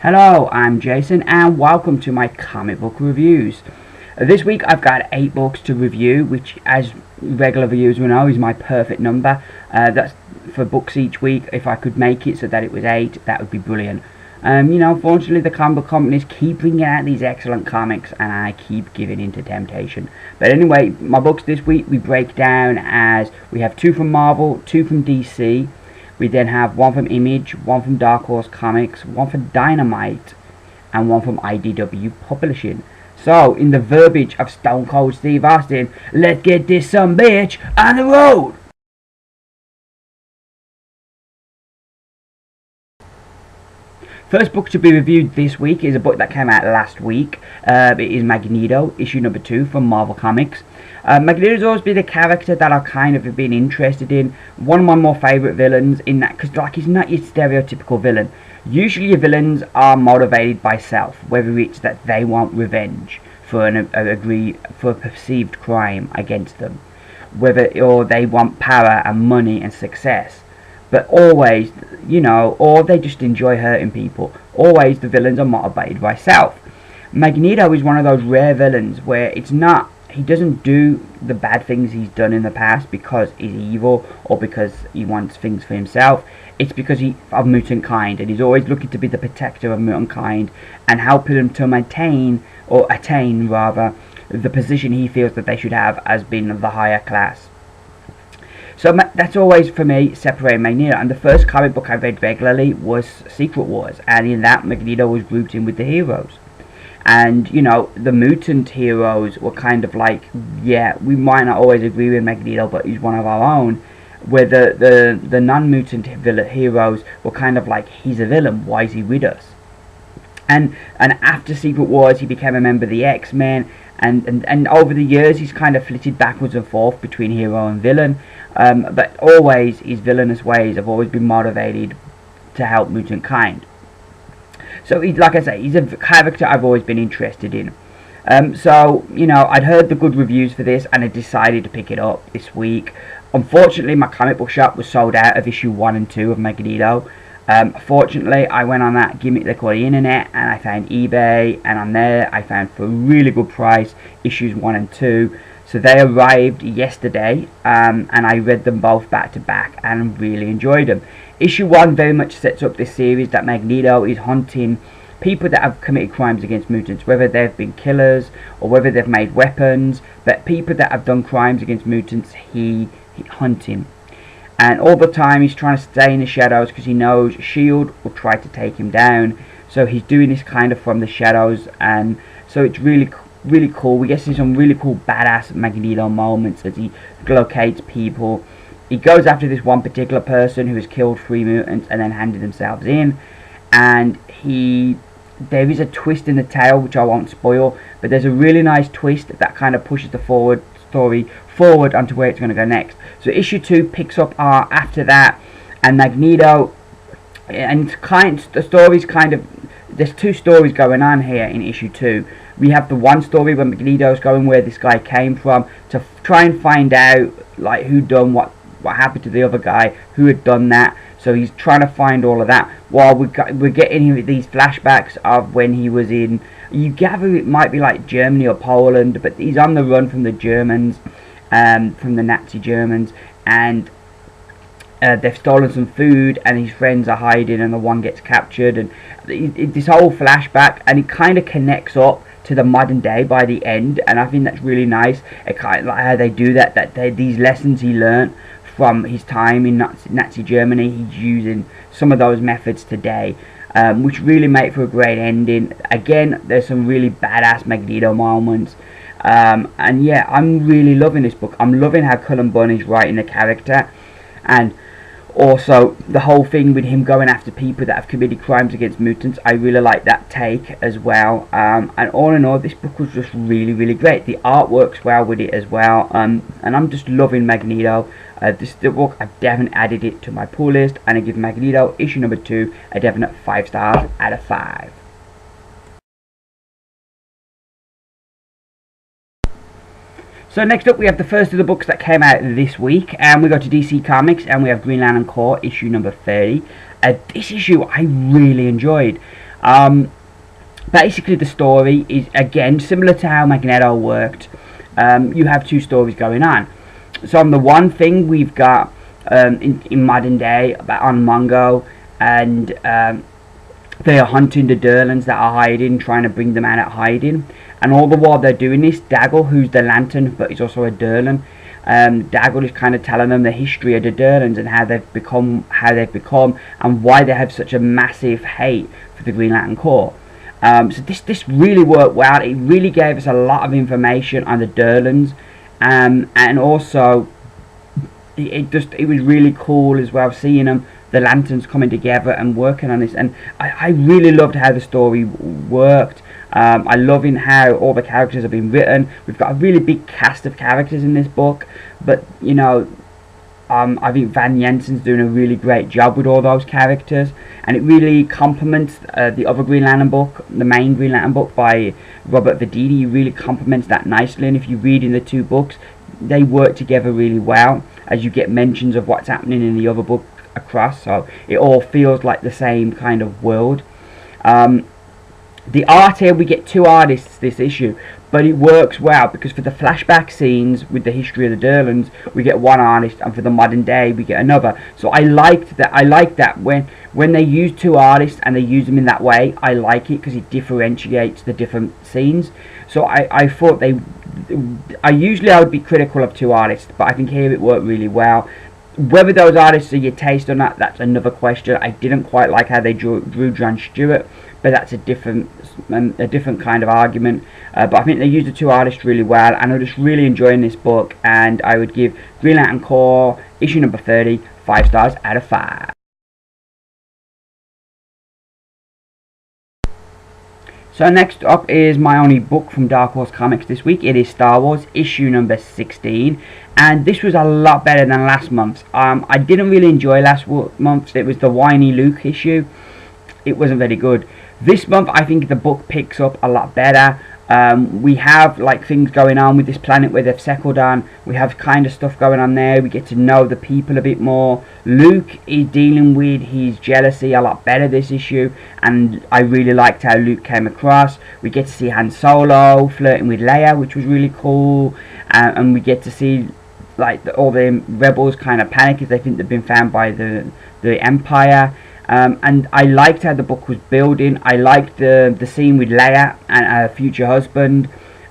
Hello, I'm Jason and welcome to my comic book reviews. This week I've got 8 books to review, which as regular viewers will know is my perfect number. That's for books each week. If I could make it so that it was 8, that would be brilliant. Unfortunately the comic book companies keep bringing out these excellent comics and I keep giving in to temptation. But anyway, my books this week we break down as we have 2 from Marvel, 2 from DC. We then have 1 from Image, 1 from Dark Horse Comics, 1 from Dynamite, and 1 from IDW Publishing. So, in the verbiage of Stone Cold Steve Austin, let's get this sumbitch on the road! First book to be reviewed this week is a book that came out last week. It is Magneto, issue number 2 from Marvel Comics. Magneto's always been a character that I've kind of been interested in. One of my more favourite villains in that, because he's not your stereotypical villain. Usually your villains are motivated by self, whether it's that they want revenge for a perceived crime against them, or they want power and money and success. But always, or they just enjoy hurting people. Always the villains are motivated by self. Magneto is one of those rare villains where he doesn't do the bad things he's done in the past because he's evil or because he wants things for himself. It's because he's of mutant kind, and he's always looking to be the protector of mutant kind and helping them to attain the position he feels that they should have as being the higher class. So that's always, for me, separating Magneto. And the first comic book I read regularly was Secret Wars. And in that, Magneto was grouped in with the heroes. And, the mutant heroes were kind of like, yeah, we might not always agree with Magneto, but he's one of our own. Where the non-mutant heroes were kind of like, he's a villain, why is he with us? And after Secret Wars, he became a member of the X-Men. And over the years, he's kind of flitted backwards and forth between hero and villain. But always, his villainous ways have always been motivated to help mutant kind. So, like I say, he's a character I've always been interested in. I'd heard the good reviews for this, and I decided to pick it up this week. Unfortunately, my comic book shop was sold out of issue 1 and 2 of Magneto. Fortunately, I went on that gimmick they call the internet, and I found eBay, and on there I found for a really good price issues 1 and 2. So they arrived yesterday, and I read them both back to back and really enjoyed them. Issue 1 very much sets up this series that Magneto is hunting people that have committed crimes against mutants, whether they've been killers or whether they've made weapons, but people that have done crimes against mutants, he hunting. And all the time he's trying to stay in the shadows because he knows S.H.I.E.L.D. will try to take him down. So he's doing this kind of from the shadows, and so it's really cool. We get to see some really cool badass Magneto moments as he locates people. He goes after this one particular person who has killed 3 mutants and then handed themselves in, and there is a twist in the tale which I won't spoil, but there's a really nice twist that kind of pushes the story forward onto where it's going to go next. So issue 2 picks up after that, and Magneto, and the story's there's 2 stories going on here in issue 2. We have the one story where Magneto's going where this guy came from to try and find out like who done what happened to the other guy, who had done that. So he's trying to find all of that while we're getting these flashbacks of when he was in, you gather it might be like Germany or Poland, but he's on the run from the Germans, from the Nazi Germans, and they've stolen some food and his friends are hiding and the one gets captured, and this whole flashback, and it kind of connects up to the modern day by the end, and I think that's really nice. It kind of like how they do that these lessons he learnt from his time in Nazi Germany, he's using some of those methods today, which really make for a great ending. Again, there's some really badass Magneto moments, and yeah, I'm really loving this book. I'm loving how Cullen Bunn is writing the character, and also the whole thing with him going after people that have committed crimes against mutants. I really like that take as well, and all in all this book was just really great. The art works well with it as well, and I'm just loving Magneto. This book, I've definitely added it to my pull list, and I give Magneto issue number 2 a definite 5 stars out of 5. So next up we have the first of the books that came out this week, and we go to DC Comics and we have Green Lantern Corps issue number 30. This issue I really enjoyed. Basically, the story is, again, similar to how Magneto worked. You have two stories going on. So on the one thing, we've got in modern day on Mongo, and they are hunting the Durlans that are hiding, trying to bring them out of hiding. And all the while they're doing this, Daggle, who's the Lantern, but he's also a Durlan, Daggle is kind of telling them the history of the Durlans and how they've become, and why they have such a massive hate for the Green Lantern Corps. So this really worked well. It really gave us a lot of information on the Durlans, and also it was really cool as well seeing them, the Lanterns, coming together and working on this. And I really loved how the story worked. I loving how all the characters have been written. We've got a really big cast of characters in this book, but you know, I think Van Jensen's doing a really great job with all those characters, and it really complements the other Green Lantern book, the main Green Lantern book by Robert Vedidi. It really complements that nicely, and if you read in the two books, they work together really well, as you get mentions of what's happening in the other book across, so it all feels like the same kind of world. The art here, we get two artists this issue, but it works well because for the flashback scenes with the history of the Durlans, we get one artist, and for the modern day, we get another. So I liked that. I like that when they use two artists and they use them in that way. I like it because it differentiates the different scenes. So I thought I would be critical of two artists, but I think here it worked really well. Whether those artists are your taste or not, that's another question. I didn't quite like how they drew John Stewart, but that's a different kind of argument. But I think they used the two artists really well, and I'm just really enjoying this book, and I would give Green Lantern Corps issue number 30 5 stars out of 5. So next up is my only book from Dark Horse Comics this week. It is Star Wars issue number 16, and this was a lot better than last month's. I didn't really enjoy last month's. It was the whiny Luke issue. It wasn't very good. This month I think the book picks up a lot better. We have like things going on with this planet where they've settled on. We have kind of stuff going on there. We get to know the people a bit more. Luke is dealing with his jealousy a lot better this issue, and I really liked how Luke came across. We get to see Han Solo flirting with Leia, which was really cool, and we get to see like all the rebels kind of panic as they think they've been found by the Empire. And I liked how the book was building. I liked the scene with Leia and her future husband,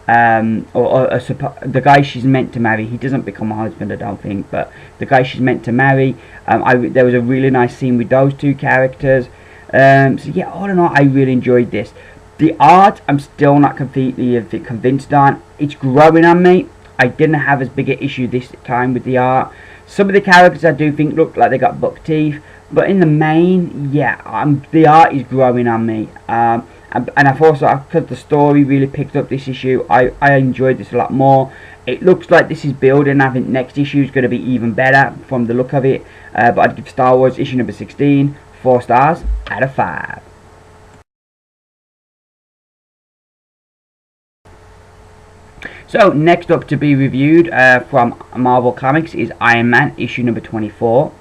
the guy she's meant to marry. He doesn't become a husband, I don't think, but the guy she's meant to marry. There was a really nice scene with those two characters. So yeah, all in all, I really enjoyed this. The art, I'm still not completely convinced on. It's growing on me. I didn't have as big an issue this time with the art. Some of the characters I do think look like they got buck teeth, but in the main, yeah, the art is growing on me. And I've also, because the story really picked up this issue, I enjoyed this a lot more. It looks like this is building. I think next issue is going to be even better from the look of it. But I'd give Star Wars issue number 16 4 stars out of 5. So next up to be reviewed from Marvel Comics is Iron Man issue number 24.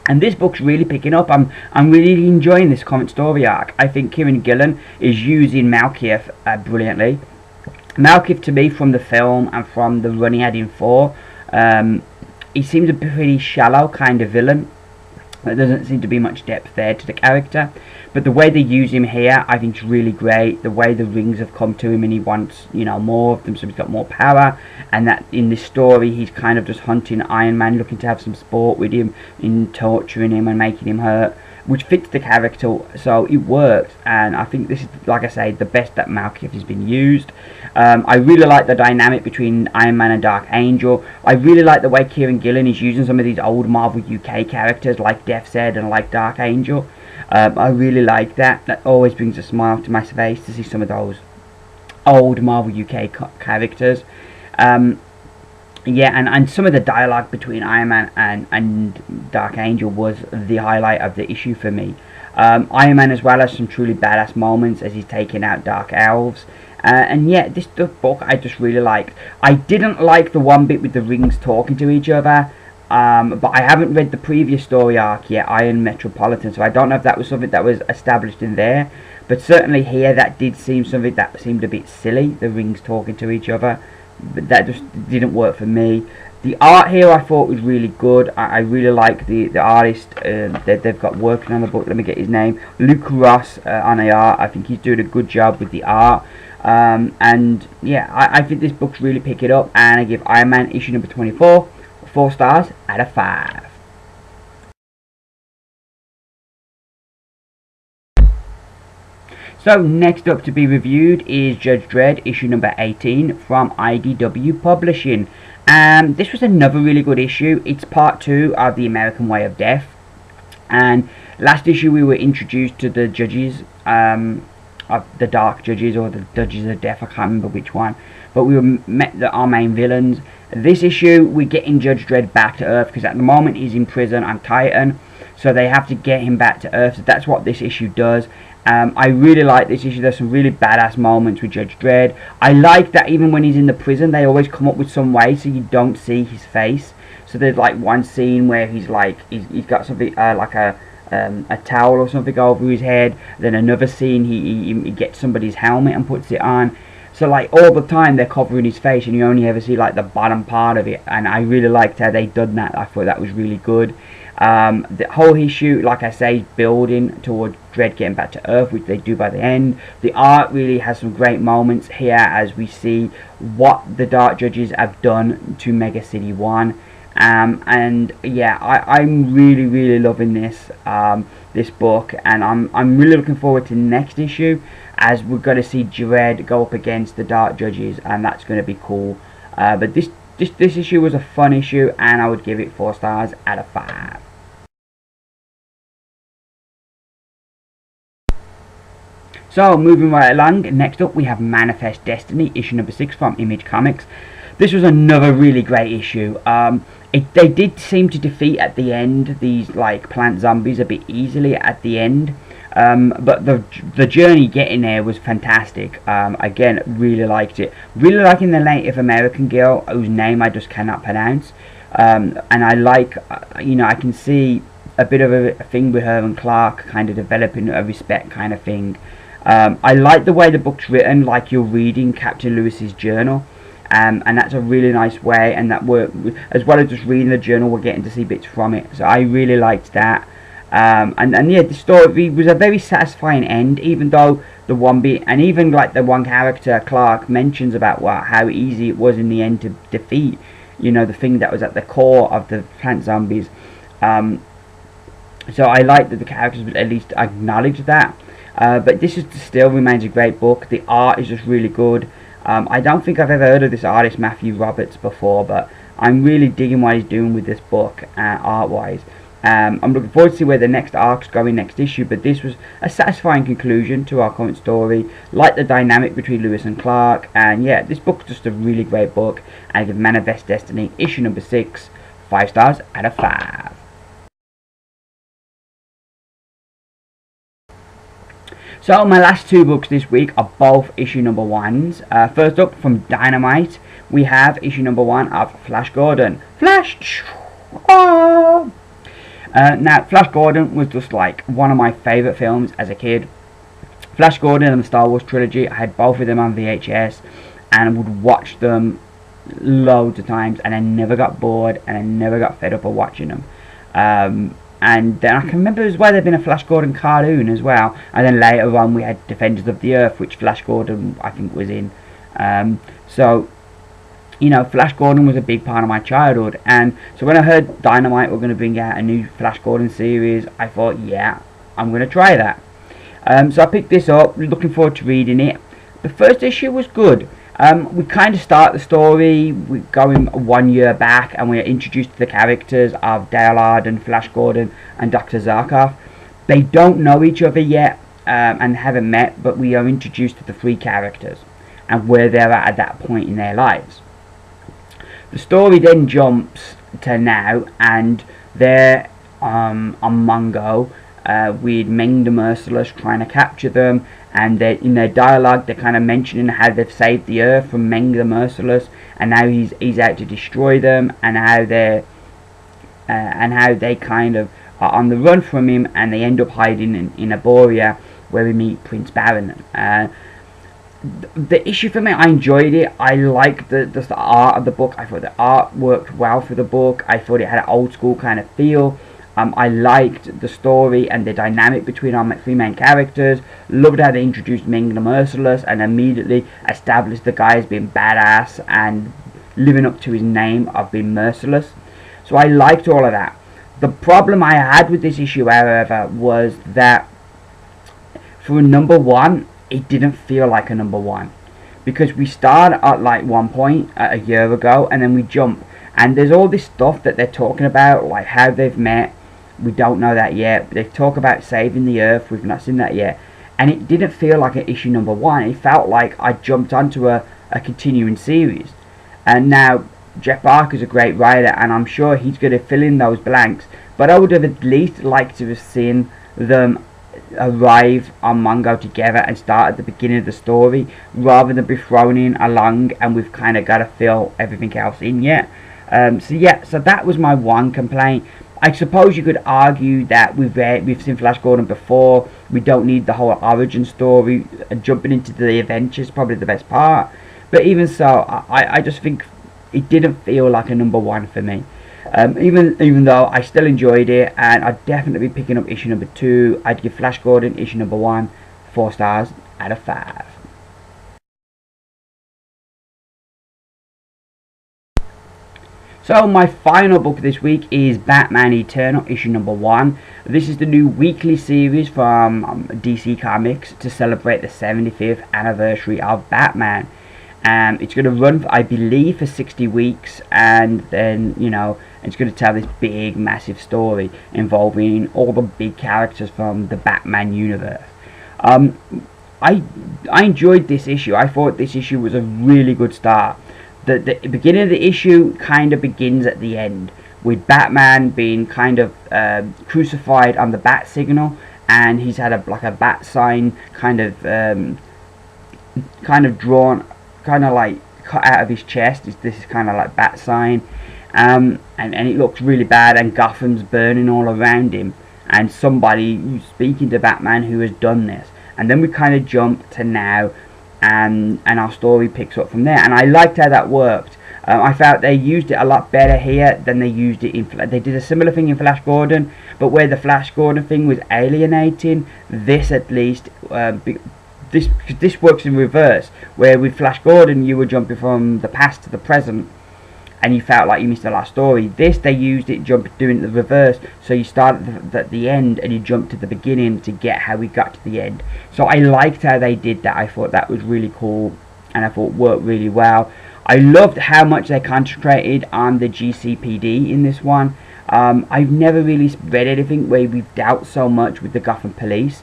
And this book's really picking up. I'm really enjoying this comic story arc. I think Kieran Gillen is using Malekith brilliantly. Malekith, to me, from the film and from the run he had in 4, he seems a pretty shallow kind of villain. There doesn't seem to be much depth there to the character. But the way they use him here, I think is really great. The way the rings have come to him and he wants, you know, more of them, so he's got more power. And that in this story, he's kind of just hunting Iron Man, looking to have some sport with him, in torturing him and making him hurt, which fits the character, so it works. And I think this is, like I say, the best that Malekith has been used. I really like the dynamic between Iron Man and Dark Angel. I really like the way Kieran Gillen is using some of these old Marvel UK characters like Death's Head and like Dark Angel. I really like that. That always brings a smile to my face to see some of those old Marvel UK characters. Yeah, and some of the dialogue between Iron Man and Dark Angel was the highlight of the issue for me. Iron Man as well has some truly badass moments as he's taking out Dark Elves. And yeah, the book I just really liked. I didn't like the one bit with the rings talking to each other. But I haven't read the previous story arc yet, Iron Metropolitan, so I don't know if that was something that was established in there. But certainly here, that did seem something that seemed a bit silly, the rings talking to each other. But that just didn't work for me. The art here I thought was really good. I really like the artist that they've got working on the book. Let me get his name. Luke Ross on the art. I think he's doing a good job with the art. And yeah, I think this book's really pick it up. And I give Iron Man issue number 24 4 stars out of 5. So next up to be reviewed is Judge Dredd issue number 18 from IDW Publishing. This was another really good issue. It's part 2 of The American Way of Death. And last issue we were introduced to the judges, of the Dark Judges or the Judges of Death, I can't remember which one. But we met our main villains. This issue we're getting Judge Dredd back to Earth, because at the moment he's in prison on Titan. So they have to get him back to Earth. So that's what this issue does. I really like this issue. There's some really badass moments with Judge Dredd. I like that even when he's in the prison, they always come up with some way so you don't see his face. So there's like one scene where he's like, he's got something like a towel or something over his head. Then another scene, he gets somebody's helmet and puts it on. So like all the time they're covering his face and you only ever see like the bottom part of it. And I really liked how they done that. I thought that was really good. The whole issue, like I say, is building towards Dredd getting back to Earth, which they do by the end. The art really has some great moments here as we see what the Dark Judges have done to Mega City 1. And yeah, I'm really loving this this book, and I'm really looking forward to next issue, as we're going to see Dredd go up against the Dark Judges, and that's going to be cool. But this issue was a fun issue, and I would give it 4 stars out of 5. So moving right along, next up we have Manifest Destiny issue number 6 from Image Comics. This was another really great issue. They did seem to defeat at the end these like plant zombies a bit easily at the end, but the journey getting there was fantastic. Again, really liked it. Really liking the Native American girl whose name I just cannot pronounce, and I like, I can see a bit of a thing with her and Clark kind of developing a respect kind of thing. I like the way the book's written, like you're reading Captain Lewis's journal. And that's a really nice way, and that we're, as well as just reading the journal, we're getting to see bits from it. So I really liked that. And yeah, the story was a very satisfying end, even though the one bit, and even like the one character Clark mentions about how easy it was in the end to defeat, the thing that was at the core of the plant zombies. So I like that the characters would at least acknowledge that. But this still remains a great book. The art is just really good. I don't think I've ever heard of this artist Matthew Roberts before, but I'm really digging what he's doing with this book art-wise. I'm looking forward to see where the next arc's going next issue, but this was a satisfying conclusion to our current story. Like the dynamic between Lewis and Clark, and yeah, this book's just a really great book. And I give Manifest Destiny issue number 6 5 stars out of 5. So my last 2 books this week are both issue number 1s. First up, from Dynamite, we have issue number 1 of Flash Gordon. Flash! Oh! Now, Flash Gordon was just like one of my favourite films as a kid. Flash Gordon and the Star Wars trilogy, I had both of them on VHS and would watch them loads of times, and I never got bored and I never got fed up of watching them. And then I can remember as well there'd been a Flash Gordon cartoon as well, and then later on we had Defenders of the Earth, which Flash Gordon I think was in. So Flash Gordon was a big part of my childhood, and so when I heard Dynamite were going to bring out a new Flash Gordon series, I thought, yeah, I'm going to try that. So I picked this up, looking forward to reading it. The first issue was good. We kind of start the story, we're going 1 year back, and we are introduced to the characters of Dale and Flash Gordon and Dr. Zarkov. They don't know each other yet, and haven't met, but we are introduced to the 3 characters and where they're at that point in their lives. The story then jumps to now, and they're on Mongo with Meng the Merciless trying to capture them. And in their dialogue, they're kind of mentioning how they've saved the Earth from Meng the Merciless, and now he's out to destroy them, and how they're and how they kind of are on the run from him, and they end up hiding in Aboria, where we meet Prince Baron. The issue for me, I enjoyed it. I liked the art of the book. I thought the art worked well for the book. I thought it had an old school kind of feel. I liked the story and the dynamic between our three main characters. Loved how they introduced Ming the Merciless and immediately established the guy as being badass and living up to his name of being merciless. So I liked all of that. The problem I had with this issue, however, was that for a number one, it didn't feel like a number one. Because we start at like one point a year ago, and then we jump. And there's all this stuff that they're talking about, like how they've met. We don't know that yet. They talk about saving the Earth. We've not seen that yet. And it didn't feel like an issue number one. It felt like I jumped onto a continuing series. And now, Jeff Barker's a great writer, and I'm sure he's going to fill in those blanks. But I would have at least liked to have seen them arrive on Mongo together and start at the beginning of the story, rather than be thrown in along and we've kind of got to fill everything else in yet. So that was my one complaint. I suppose you could argue that we've seen Flash Gordon before. We don't need the whole origin story. Jumping into the adventures is probably the best part. But even so, I just think it didn't feel like a number one for me. Even though I still enjoyed it, and I'd definitely be picking up issue number 2. I'd give Flash Gordon issue number 1 4 stars out of 5. So my final book this week is Batman Eternal issue number 1. This is the new weekly series from DC Comics to celebrate the 75th anniversary of Batman. It's going to run, I believe, for 60 weeks, and then, it's going to tell this big, massive story involving all the big characters from the Batman universe. I enjoyed this issue. I thought this issue was a really good start. The beginning of the issue kind of begins at the end, with Batman being kind of crucified on the bat signal, and he's had a bat sign kind of drawn, kind of like cut out of his chest. This is kind of like bat sign, and it looks really bad, and Gotham's burning all around him, and somebody who's speaking to Batman who has done this. And then we kind of jump to now, and our story picks up from there, and I liked how that worked. I felt they used it a lot better here than they used it in they did a similar thing in Flash Gordon, but where the Flash Gordon thing was alienating, this at least this works in reverse, where with Flash Gordon you were jumping from the past to the present and you felt like you missed the last story. This, they used it doing the reverse, so you start at the end and you jump to the beginning to get how we got to the end. So I liked how they did that. I thought that was really cool, and I thought it worked really well. I loved how much they concentrated on the GCPD in this one. I've never really read anything where we've dealt so much with the Gotham Police,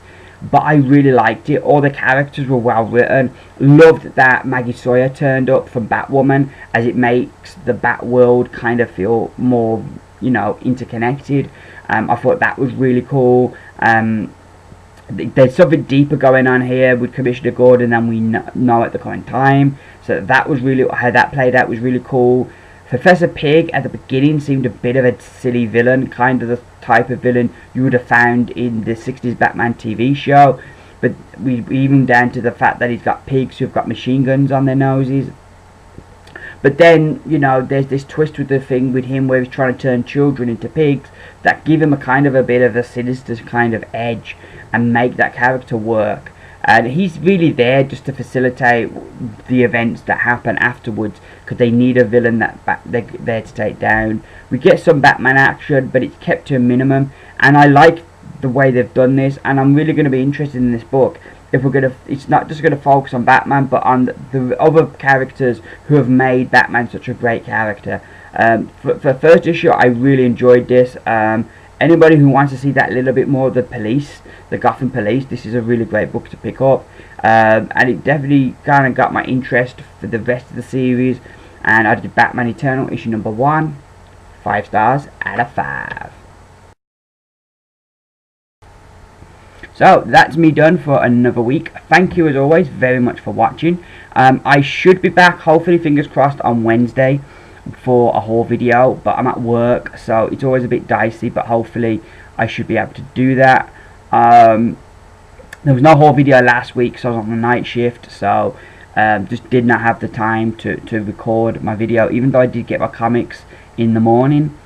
but I really liked it. All the characters were well written. Loved that Maggie Sawyer turned up from Batwoman, as it makes the Bat world kind of feel more, interconnected. I thought that was really cool. There's something deeper going on here with Commissioner Gordon than we know at the current time. So that was really, how that played out was really cool. Professor Pig at the beginning seemed a bit of a silly villain, kind of the type of villain you would have found in the 60s Batman TV show. But we even down to the fact that he's got pigs who've got machine guns on their noses. But then, there's this twist with the thing with him where he's trying to turn children into pigs that give him a bit of a sinister kind of edge and make that character work. And he's really there just to facilitate the events that happen afterwards, because they need a villain that they're there to take down. We get some Batman action, but it's kept to a minimum, and I like the way they've done this, and I'm really going to be interested in this book. If it's not just going to focus on Batman, but on the other characters who have made Batman such a great character. For the first issue, I really enjoyed this. Anybody who wants to see that little bit more of the police, the Gotham Police, this is a really great book to pick up. And it definitely kind of got my interest for the rest of the series. And I did Batman Eternal issue number 1, 5 stars out of 5. So that's me done for another week. Thank you as always very much for watching. I should be back, hopefully, fingers crossed, on Wednesday. for a haul video, but I'm at work, so it's always a bit dicey, but hopefully I should be able to do that. There was no haul video last week, so I was on the night shift, so just did not have the time to record my video, even though I did get my comics in the morning.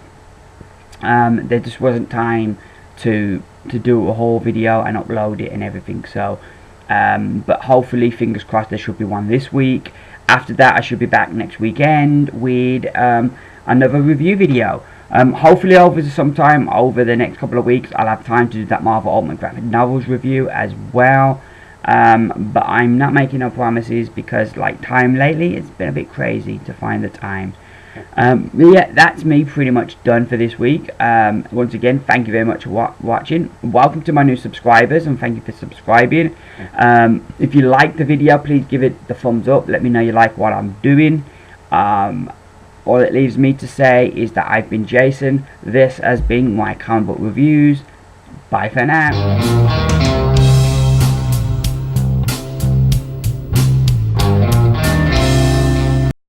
There just wasn't time to do a whole video and upload it and everything, so but hopefully, fingers crossed, there should be one this week. After that, I should be back next weekend with another review video. Hopefully sometime over the next couple of weeks I'll have time to do that Marvel Ultimate Graphic Novels review as well, but I'm not making no promises because like time lately it's been a bit crazy to find the time. But yeah, that's me pretty much done for this week. Once again, thank you very much for watching. Welcome to my new subscribers, and thank you for subscribing. If you like the video, please give it the thumbs up. Let me know you like what I'm doing. All it leaves me to say is that I've been Jason. This has been my comic book reviews. Bye for now.